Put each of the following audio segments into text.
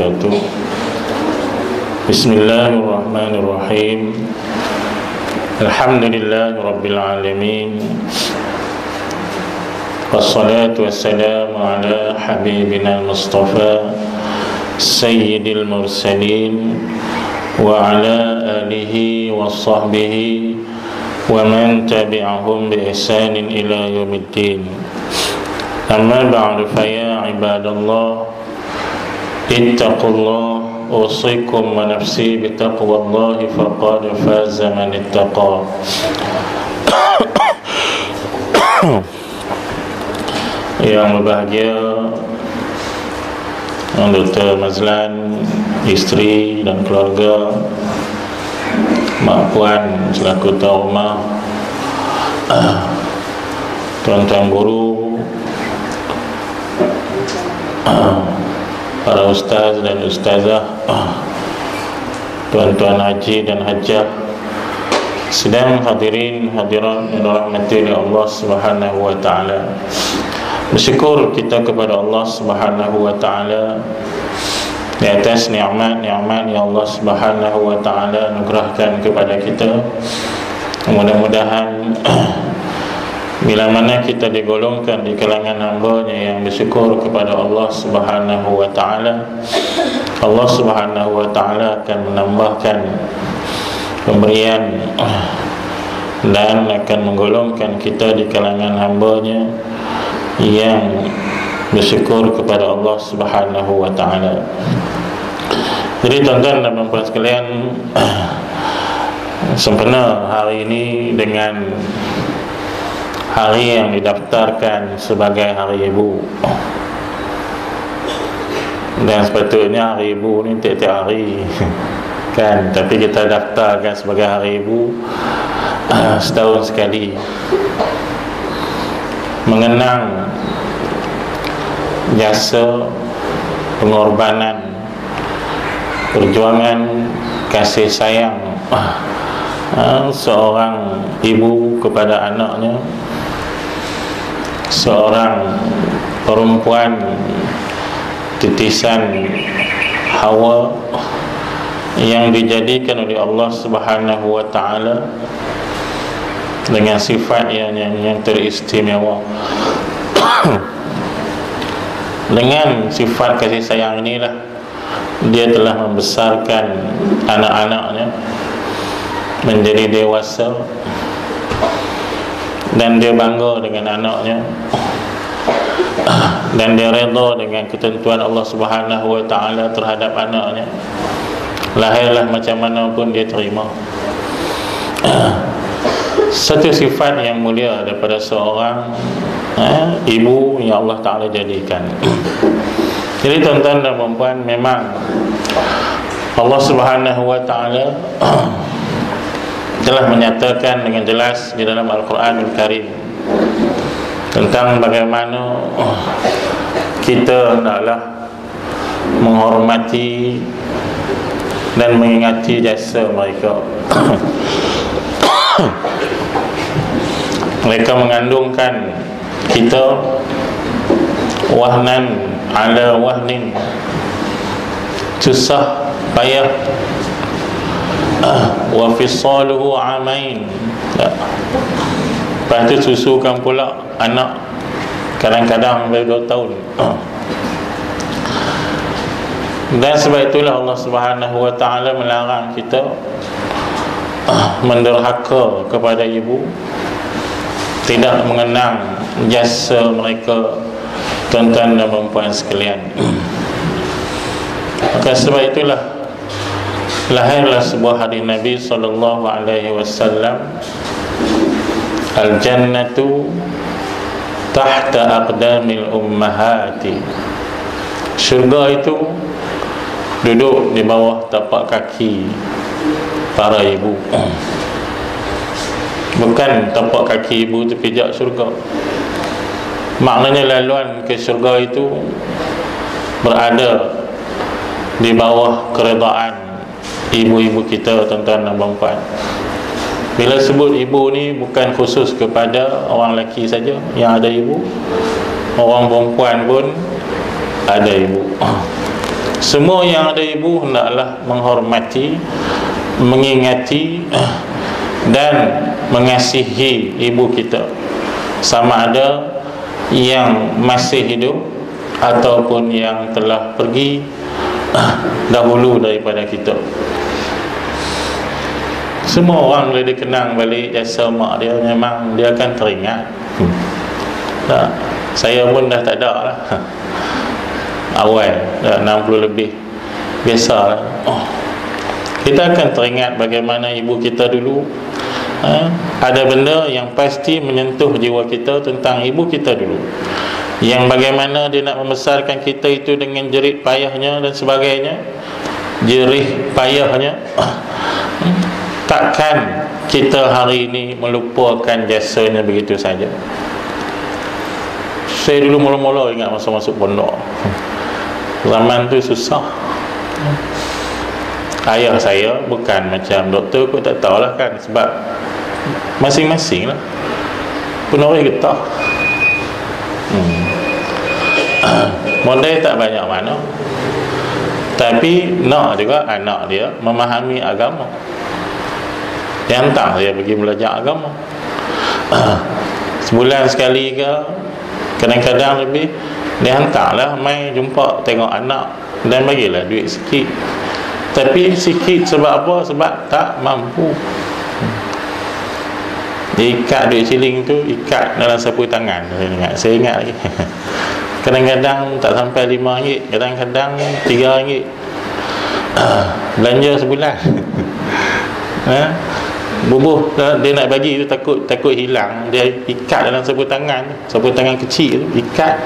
wabarakatuh. Bismillahirrahmanirrahim. Alhamdulillahi rabbil alamin. Wassalatu wassalamu ala habibina al-mustafa sayyidil mursalin wa ala alihi wa sahbihi wa man tabi'ahum bi ihsanin ila yaumiddin. Amma ba'du, fa ya ibadallah, ittaqullah, usikum wa nafsi bitaqwallahi, faqad faza man ittaqa. Yang berbahagia Dr. Mazlan, isteri dan keluarga, mak puan selaku tuan rumah, tuan-tuan guru, para ustaz dan ustazah, tuan-tuan haji dan hajjah, sedang hadirin hadirat yang dirahmati oleh Allah Subhanahu wa taala. Bersyukur kita kepada Allah Subhanahu wa taala di atas nikmat-nikmat yang Allah Subhanahu wa taala anugerahkan kepada kita. Mudah-mudahan bila mana kita digolongkan di kalangan hamba-Nya yang bersyukur kepada Allah Subhanahu wa taala, Allah Subhanahu wa taala akan menambahkan pemberian dan akan menggolongkan kita di kalangan hamba-Nya yang bersyukur kepada Allah Subhanahu wa taala. Jadi tuan-tuan dan puan-puan sekalian, sempena hari ini dengan hari yang didaftarkan sebagai Hari Ibu. Dan sepatutnya Hari Ibu ni tiap-tiap hari kan, tapi kita daftarkan sebagai Hari Ibu setahun sekali, mengenang jasa, pengorbanan, perjuangan kasih sayang seorang ibu kepada anaknya, seorang perempuan titisan Hawa yang dijadikan oleh Allah Subhanahu wa taala dengan sifat yang teristimewa. Dengan sifat kasih sayang inilah dia telah membesarkan anak-anaknya menjadi dewasa, dan dia bangga dengan anaknya, dan dia redha dengan ketentuan Allah Subhanahu wa taala terhadap anaknya. Lahirlah macam mana pun dia terima. Satu sifat yang mulia daripada seorang ibu yang Allah Ta'ala jadikan. Jadi tuan-tuan dan puan-puan, memang Allah Subhanahu wa ta'ala telah menyatakan dengan jelas di dalam Al-Quranul Karim tentang bagaimana kita hendaklah menghormati dan mengingati jasa mereka. Mereka mengandungkan kita wahnan ala wahnin, susah payah, wa fisaluhu amain. Lepas tu susukan pula anak kadang-kadang sampai 2 tahun. Dan sebab itulah Allah Subhanahu wa ta'ala melarang kita menderhaka kepada ibu, tidak mengenang jasa mereka, tuan-tuan dan puan sekalian. Maka sebab itulah lahirlah sebuah hadis Nabi sallallahu alaihi wasallam, al-jannatu tahta aqdamil ummahati. Syurga itu duduk di bawah tapak kaki para ibu. Bukan tapak kaki ibu tu pijak syurga. Maknanya laluan ke syurga itu berada di bawah keredaan ibu-ibu kita, tuan-tuan dan puan-puan. Bila sebut ibu ni bukan khusus kepada orang lelaki saja yang ada ibu, orang perempuan pun ada ibu. Semua yang ada ibu hendaklah menghormati, mengingati dan mengasihi ibu kita, sama ada yang masih hidup ataupun yang telah pergi dahulu daripada kita. Semua orang bila dia kenang balik jasa mak dia, memang dia akan teringat. Tak, saya pun dah tak ada lah. Awal dah 60 lebih, biasalah. Kita akan teringat bagaimana ibu kita dulu. Ada benda yang pasti menyentuh jiwa kita tentang ibu kita dulu, yang bagaimana dia nak membesarkan kita itu dengan jerit payahnya dan sebagainya. Jerih payahnya. Takkan kita hari ini melupakan jasanya begitu saja. Saya dulu mula-mula ingat masa masuk pondok, zaman tu susah. Ayah saya bukan macam doktor, aku tak tahulah kan, sebab masing-masing lah penuh getah. Modal tak banyak mana, tapi nak juga anak dia memahami agama. Dia hantar dia pergi belajar agama. Sebulan sekali ke, kadang-kadang lebih, dia hantarlah mai jumpa tengok anak dan bagilah duit sikit. Tapi sikit sebab apa? Sebab tak mampu. Ikat duit siling tu, ikat dalam sapu tangan. Saya ingat lagi. Kadang-kadang tak sampai RM5, kadang-kadang RM3. Belanja sebulan. Bubuh dia nak bagi tu, takut hilang, dia ikat dalam sapu tangan kecil tu, ikat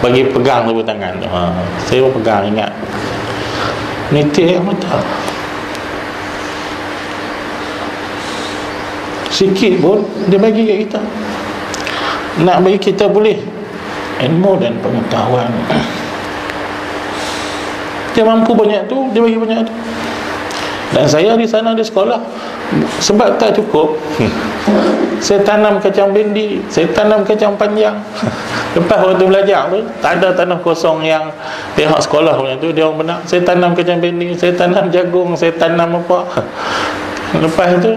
bagi pegang sapu tangan tu. Saya pun pegang, ingat nitik mata. Sikit pun dia bagi kat kita, nak bagi kita boleh ilmu dan pengetahuan. Dia mampu banyak tu, dia bagi banyak tu. Dan saya di sana di sekolah, sebab tak cukup, saya tanam kacang bendi, saya tanam kacang panjang. Lepas waktu belajar tu, tak ada tanah kosong yang pihak sekolah punya tu, dia orang benar. Saya tanam kacang bendi, saya tanam jagung, saya tanam apa. Lepas tu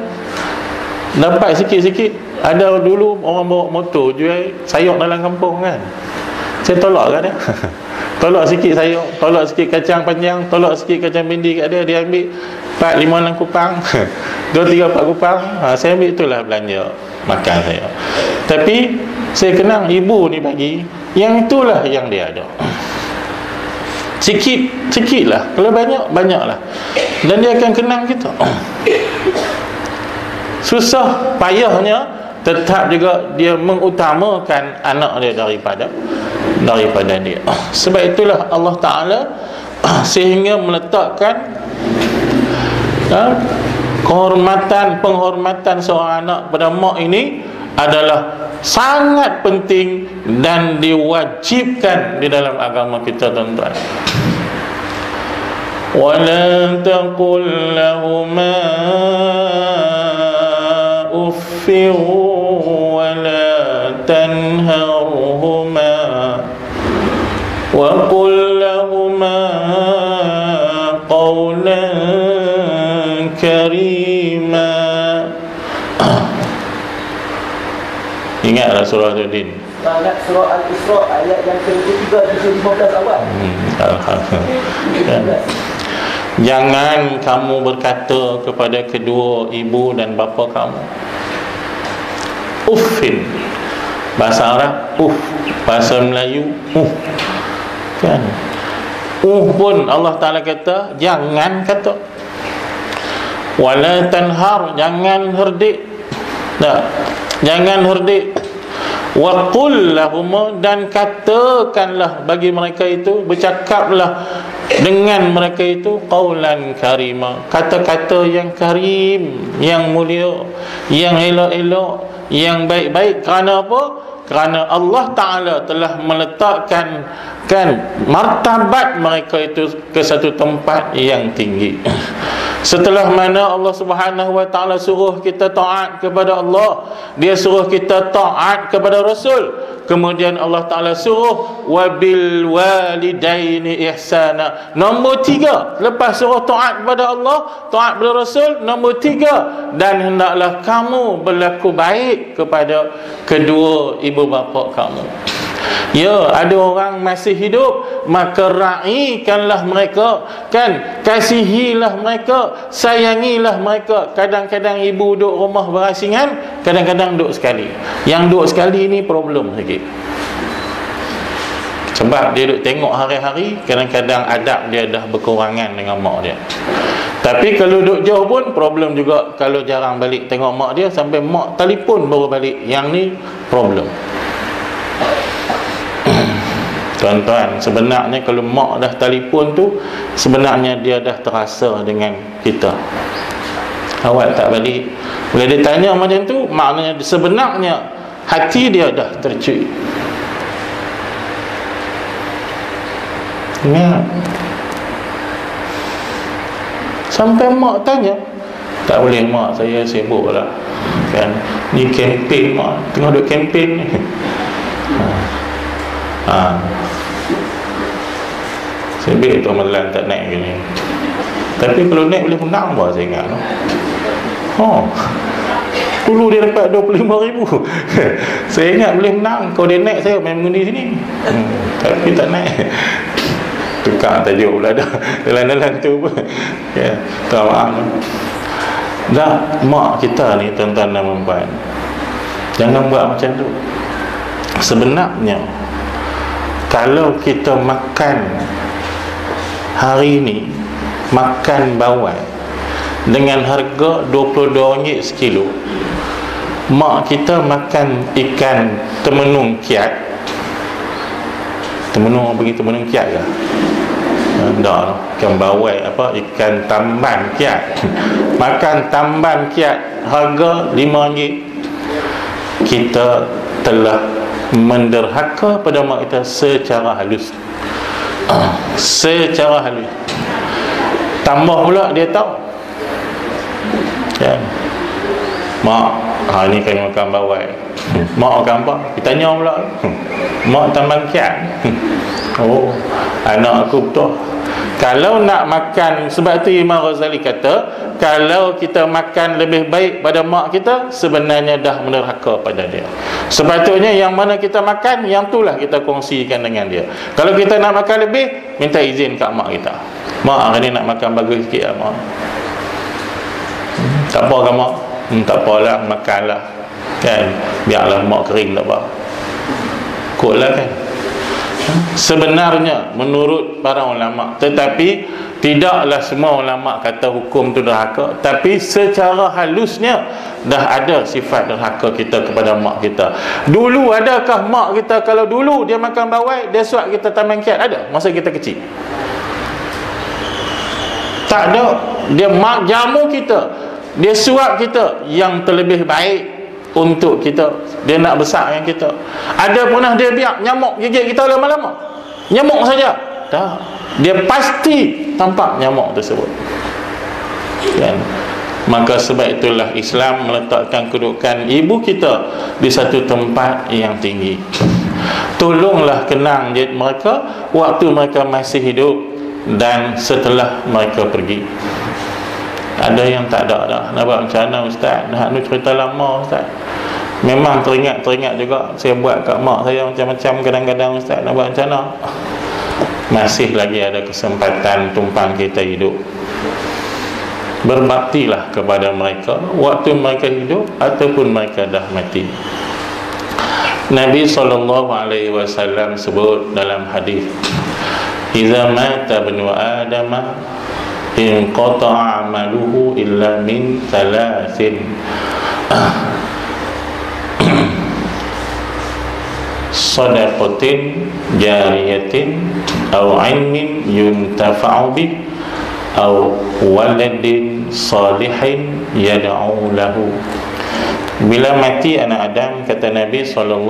dapat sikit-sikit. Ada dulu orang bawa motor jual sayur dalam kampung kan, saya tolak kat dia. Tolak sikit sayur, tolak sikit kacang panjang, tolak sikit kacang bendi kat dia. Dia ambil 4, 5, 6 kupang 2, 3, 4 kupang. Saya ambil itulah belanja makan saya. Tapi saya kenang ibu ni bagi, yang itulah yang dia ada. Sikit lah. Kalau banyak, banyak lah. Dan dia akan kenang kita. Susah payahnya, tetap juga dia mengutamakan anak dia daripada dia. Sebab itulah Allah Ta'ala sehingga meletakkan penghormatan seorang anak pada mak ini adalah sangat penting dan diwajibkan di dalam agama kita, tuan-tuan. وَلَا تَقُلْ لَهُمَا أُفٍّ وَلَا تَنْهَرْهُمَا وَقُلْ لَهُمَا قَوْلًا كَرِيمًا. Ingatlah surah Al-Din. Ingat surah Al-Isra ayat yang ke-3 di 15 awal. Jangan kamu berkata kepada kedua ibu dan bapa kamu uffin. Bahasa Arab bahasa Melayu kan. Pun Allah Ta'ala kata jangan kata. Wala tanhar, jangan herdik. Tak, jangan herdik. Wa qul lahum, dan katakanlah bagi mereka itu, bercakaplah dengan mereka itu qaulan karima, kata-kata yang karim, yang mulia, yang elok-elok, yang baik-baik. Kerana apa? Kerana Allah Ta'ala telah meletakkan martabat mereka itu ke satu tempat yang tinggi. Setelah mana Allah Subhanahu wa Ta'ala suruh kita taat kepada Allah, Dia suruh kita taat kepada Rasul, Kemudian Allah Ta'ala suruh wabil walidaini ihsana. Nombor 3, lepas suruh taat kepada Allah, taat kepada Rasul, nombor 3, dan hendaklah kamu berlaku baik kepada kedua ibu bapa kamu. Ya, ada orang masih hidup, maka raikanlah mereka, kan, kasihilah mereka, sayangilah mereka. Kadang-kadang ibu duduk rumah berasingan, kadang-kadang duduk sekali. Yang duduk sekali ni problem sikit, sebab dia duduk tengok hari-hari, kadang-kadang adab dia dah berkurangan dengan mak dia. Tapi kalau duduk jauh pun problem juga. Kalau jarang balik tengok mak dia, sampai mak telefon baru balik, yang ni problem. Tuan-tuan, sebenarnya kalau mak dah telefon tu, sebenarnya dia dah terasa dengan kita. Awak tak balik. Bila dia tanya macam tu, maknanya sebenarnya hati dia dah tercuit. Ingat, sampai mak tanya, tak boleh mak, saya sibuk lah, kan, ni kempen mak, tengah duk kempen ni. Sebab tu amalan tak naik gini. Tapi kalau naik boleh menang bah, saya ingat. Dulu dia dapat 25,000. Saya ingat boleh menang. Kalau dia naik, saya main mengundi sini. Tapi tak naik. Tukar tajuk pula dah dalam-dalam tu pun. Ya, tak maaf. Dah, mak kita ni, tuan-tuan dan puan, jangan buat macam tu. Sebenarnya kalau kita makan hari ni, makan bawang dengan harga RM22 sekilo, mak kita makan ikan temenung kiat. Temenung, pergi temenung kiat ke? Tak, ikan bawang apa, ikan tamban kiat. Makan tamban kiat harga RM5. Kita telah menderhaka pada mak kita secara halus. Secara halus. Tambah pula dia tahu, kan, mak, ni kami makan bawang. Mak makan apa? Kita tanya pula. Mak tambang kiat. Oh, anak aku betul. Kalau nak makan, sebab tu Imam Ghazali kata, kalau kita makan lebih baik pada mak kita, sebenarnya dah menerhaka pada dia. Sepatutnya yang mana kita makan, yang itulah kita kongsikan dengan dia. Kalau kita nak makan lebih, minta izin kat mak kita. Mak, hari ni nak makan bagus sikit lah mak. Tak apa kan mak? Tak apalah, makanlah, kan, biarlah mak kering, tak apa, kutlah, kan. Sebenarnya menurut para ulama, tetapi tidaklah semua ulama kata hukum tu derhaka, tapi secara halusnya dah ada sifat derhaka kita kepada mak kita. Dulu adakah mak kita, kalau dulu dia makan bawang, dia suap kita taman kiat? Ada masa kita kecil? Tak ada. Dia jamu kita, dia suap kita yang terlebih baik untuk kita. Dia nak besarkan kita. Ada pernah dia biar nyamuk gigit kita lama-lama? Nyamuk saja? Tak. Dia pasti tampak nyamuk tersebut, kan? Maka sebab itulah Islam meletakkan kedudukan ibu kita di satu tempat yang tinggi. Tolonglah kenang mereka waktu mereka masih hidup dan setelah mereka pergi. Ada yang tak ada dah. Nak buat macam mana ustaz? Nak cerita lama ustaz. Memang teringat juga. Saya buat kat mak saya macam-macam kadang-kadang ustaz. Nak buat macam mana? Masih lagi ada kesempatan tumpang kita hidup. Berbaktilah kepada mereka waktu mereka hidup ataupun mereka dah mati. Nabi SAW sebut dalam hadis, "Idza mata ibnu Adam inqata'a 'amaluhu illa min thalathin." Sadaqatin jariyatin aw 'ilmin yuntafa'u bih aw waladin salihin yad'u lahu. Bila mati anak Adam, kata Nabi SAW,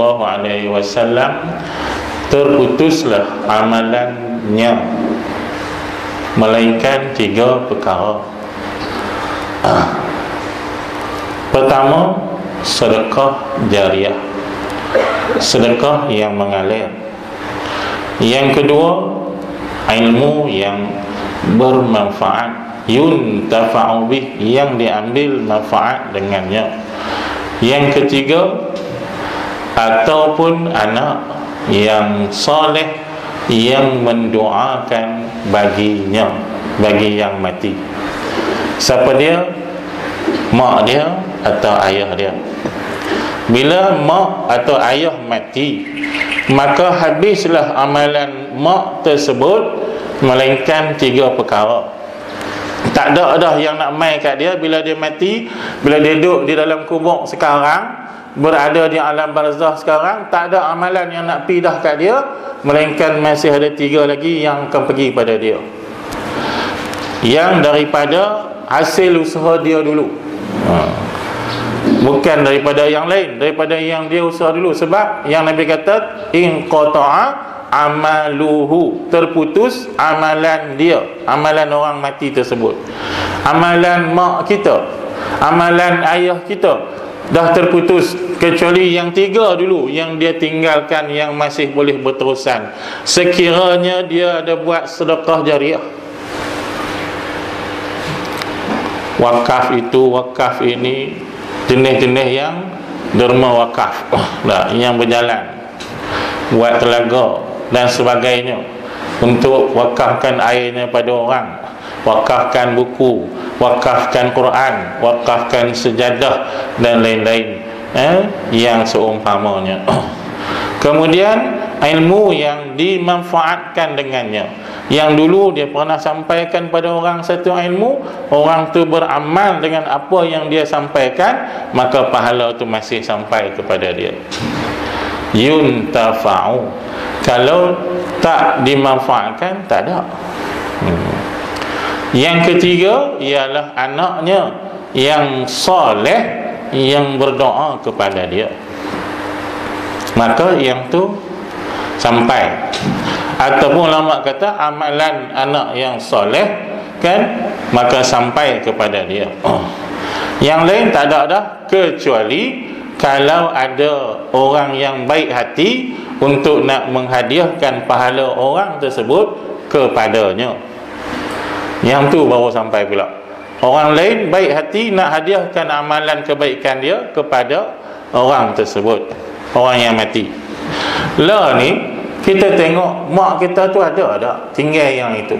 terputuslah amalannya melainkan 3 perkara. Pertama, sedekah jariah. sedekah yang mengalir. Yang kedua, ilmu yang bermanfaat, yuntafa'u bih, yang diambil manfaat dengannya. Yang ketiga, ataupun anak yang soleh yang mendoakan baginya, bagi yang mati. Siapa dia? Mak dia atau ayah dia. Bila mak atau ayah mati, maka habislah amalan mak tersebut, melainkan 3 perkara. Tak ada dah yang nak mai kat dia bila dia mati. Bila dia duduk di dalam kubur sekarang, berada di alam barzah sekarang, tak ada amalan yang nak pergi dah kat dia, melainkan masih ada 3 lagi yang akan pergi pada dia, yang daripada hasil usaha dia dulu. Bukan daripada yang lain, daripada yang dia usaha dulu. Sebab yang Nabi kata, in qata'a amaluhu, terputus amalan dia, amalan orang mati tersebut. Amalan mak kita, amalan ayah kita dah terputus, kecuali yang 3 dulu yang dia tinggalkan, yang masih boleh berterusan. Sekiranya dia ada buat sedekah jariah. Wakaf itu, wakaf ini, jenis-jenis yang derma wakaf, yang berjalan, buat telaga dan sebagainya, untuk wakafkan airnya pada orang, wakafkan buku, wakafkan Quran, wakafkan sejadah dan lain-lain, yang seumpamanya. Kemudian ilmu yang dimanfaatkan dengannya, yang dulu dia pernah sampaikan pada orang satu ilmu, orang tu beramal dengan apa yang dia sampaikan, maka pahala tu masih sampai kepada dia. Yuntafa'u. Kalau tak dimanfaatkan, tak ada. Yang ketiga ialah anaknya yang soleh, yang berdoa kepada dia, maka yang tu sampai. Ataupun ulama kata amalan anak yang soleh, kan, maka sampai kepada dia. Yang lain tak ada dah, kecuali kalau ada orang yang baik hati untuk nak menghadiahkan pahala orang tersebut kepadanya, yang tu baru sampai pula. Orang lain baik hati nak hadiahkan amalan kebaikan dia kepada orang tersebut, orang yang mati. Lah ni kita tengok mak kita tu ada tak tinggal yang itu.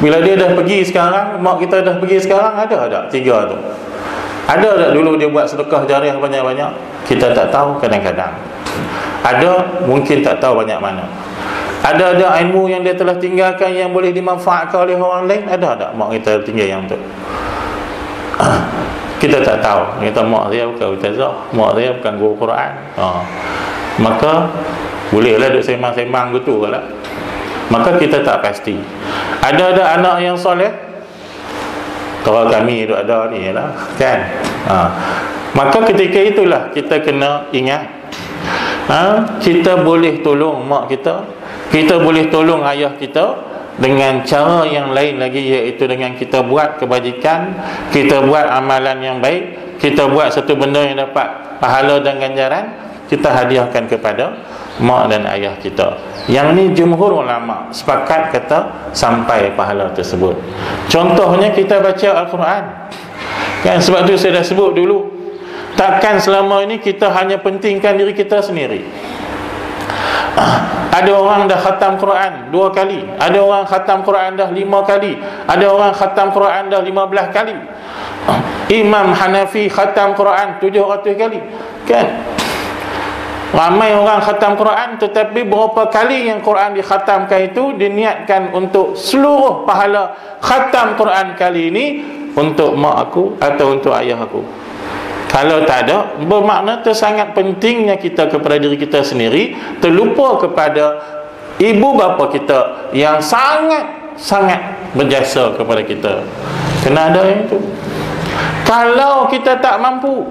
Bila dia dah pergi sekarang, mak kita dah pergi sekarang, ada tak 3 tu? Ada tak dulu dia buat sedekah jariah banyak-banyak? Kita tak tahu kadang-kadang. Ada, mungkin tak tahu banyak mana. Ada ilmu yang dia telah tinggalkan yang boleh dimanfaatkan oleh orang lain? Ada tak mak kita tinggal yang tu? Kita tak tahu. Kita mak dia bukan ustazah, mak dia bukan guru Quran. Maka bolehlah duk sembang-sembang gitu lah. Maka kita tak pasti. Ada anak yang soleh? Kalau kami duk ada ni lah, kan? Maka ketika itulah kita kena ingat, kita boleh tolong mak kita, kita boleh tolong ayah kita dengan cara yang lain lagi, iaitu dengan kita buat kebajikan, kita buat amalan yang baik, kita buat satu benda yang dapat pahala dan ganjaran, kita hadiahkan kepada mak dan ayah kita. Yang ni jumhur ulama sepakat kata sampai pahala tersebut. Contohnya kita baca Al-Quran, kan? Sebab tu saya dah sebut dulu, takkan selama ini kita hanya pentingkan diri kita sendiri. Ada orang dah khatam Quran 2 kali, ada orang khatam Quran dah 5 kali, ada orang khatam Quran dah 15 kali. Imam Hanafi khatam Quran 700 kali, kan? Ramai orang khatam Quran, tetapi berapa kali yang Quran dikhatamkan itu diniatkan untuk seluruh pahala khatam Quran kali ini untuk mak aku atau untuk ayah aku. Kalau tak ada, bermakna tersangat pentingnya kita kepada diri kita sendiri, terlupa kepada ibu bapa kita yang sangat berjasa kepada kita. Kena ada yang itu. Kalau kita tak mampu,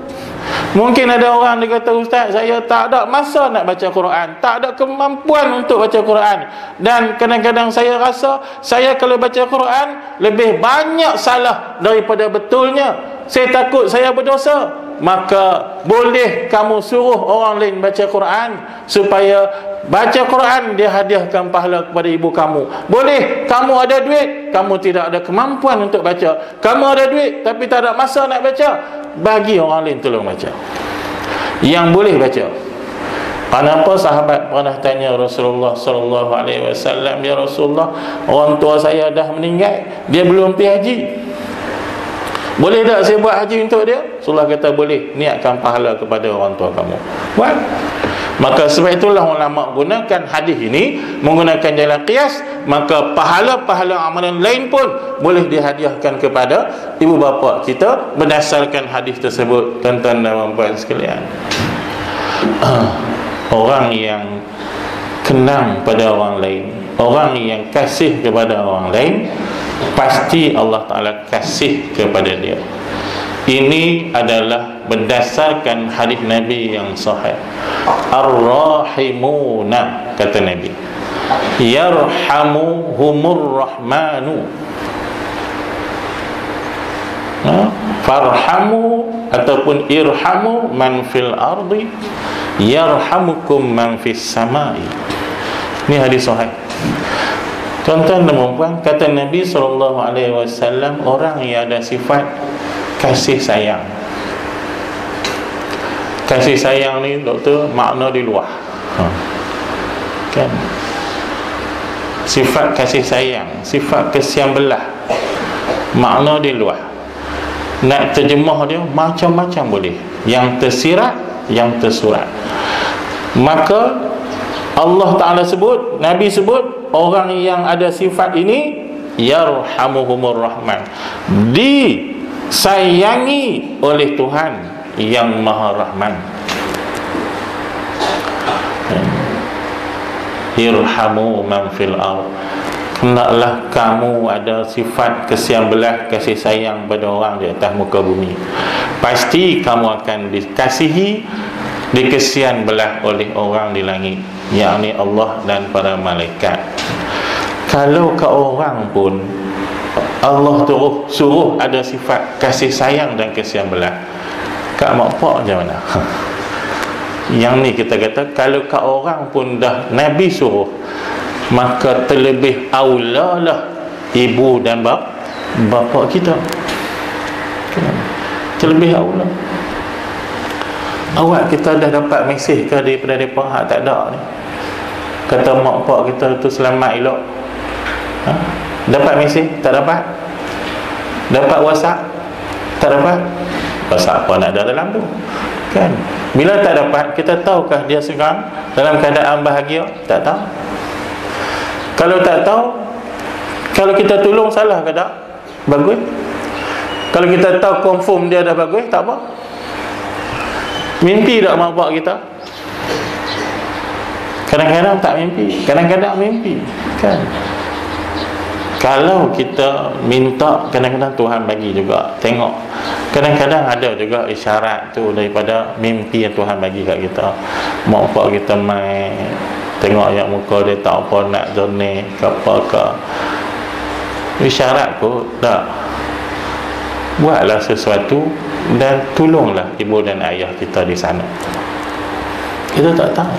mungkin ada orang dia kata, ustaz, saya tak ada masa nak baca Quran, tak ada kemampuan untuk baca Quran, dan kadang-kadang saya rasa saya kalau baca Quran lebih banyak salah daripada betulnya. Saya takut saya berdosa. maka boleh kamu suruh orang lain baca Quran, supaya baca Quran dia hadiahkan pahala kepada ibu kamu. Boleh kamu ada duit, kamu tidak ada kemampuan untuk baca, kamu ada duit tapi tak ada masa nak baca, bagi orang lain tolong baca yang boleh baca. Kenapa sahabat pernah tanya Rasulullah sallallahu alaihi wasallam, ya Rasulullah, orang tua saya dah meninggal, dia belum pergi haji, boleh tak saya buat haji untuk dia? Rasulullah kata boleh, niatkan pahala kepada orang tua kamu, buat. Maka sebab itulah ulama gunakan hadis ini menggunakan jalan qiyas, maka pahala-pahala amalan lain pun boleh dihadiahkan kepada ibu bapa kita berdasarkan hadis tersebut. Tuan-tuan dan puan sekalian, orang yang kenang pada orang lain, orang yang kasih kepada orang lain, pasti Allah Ta'ala kasih kepada dia. Ini adalah berdasarkan hadis Nabi yang sahih. Ar-rahimuna, kata Nabi, yarhamuhumur rahmanu. Farhamu ataupun irhamu man fil ardi yarhamukum man fis samai. Ini hadis sahih. Tuan-tuan dan puan, kata Nabi SAW, orang yang ada sifat kasih sayang. Kasih sayang ni doktor makna di luar, kan? Sifat kasih sayang, sifat kesian belah, makna di luar. Nak terjemah dia macam-macam boleh, yang tersirat, yang tersurat. Maka Allah Ta'ala sebut, Nabi sebut, orang yang ada sifat ini yarhamuhumur rahman, disayangi oleh Tuhan yang Maha Rahman. Irhamu man fil ard, hendaklah kamu ada sifat kesian belah, kasih sayang pada orang di atas muka bumi, pasti kamu akan dikasihi, dikesian belah oleh orang di langit, yakni Allah dan para malaikat. Kalau ke orang pun Allah suruh ada sifat kasih sayang dan kesian belah, kat mak pak macam mana? Yang ni kita kata, kalau kat orang pun dah Nabi suruh, maka terlebih aulalah ibu dan bapa kita, terlebih aula. Awak kita dah dapat mesej ke daripada mereka? Tak ada ni. Kata mak pak kita tu selamat elok. Dapat mesej? Tak dapat. Dapat WhatsApp? Tak dapat. WhatsApp apa nak ada dalam tu, kan? Bila tak dapat, kita tahukah dia sekarang dalam keadaan bahagia? Tak tahu. Kalau tak tahu, kalau kita tolong salah ke tak? Bagus. Kalau kita tahu confirm dia dah bagus, tak apa. Mimpi tak mak bapak kita? Kadang-kadang tak mimpi, kadang-kadang mimpi, kan? Kalau kita minta, kadang-kadang Tuhan bagi juga. Tengok, kadang-kadang ada juga isyarat tu daripada mimpi yang Tuhan bagi kat kita. Mak bapak kita main, tengok yang muka dia tak apa nak donate ke apa ke, isyarat kot. Tak, buatlah sesuatu dan tolonglah ibu dan ayah kita di sana. Kita tak tahu.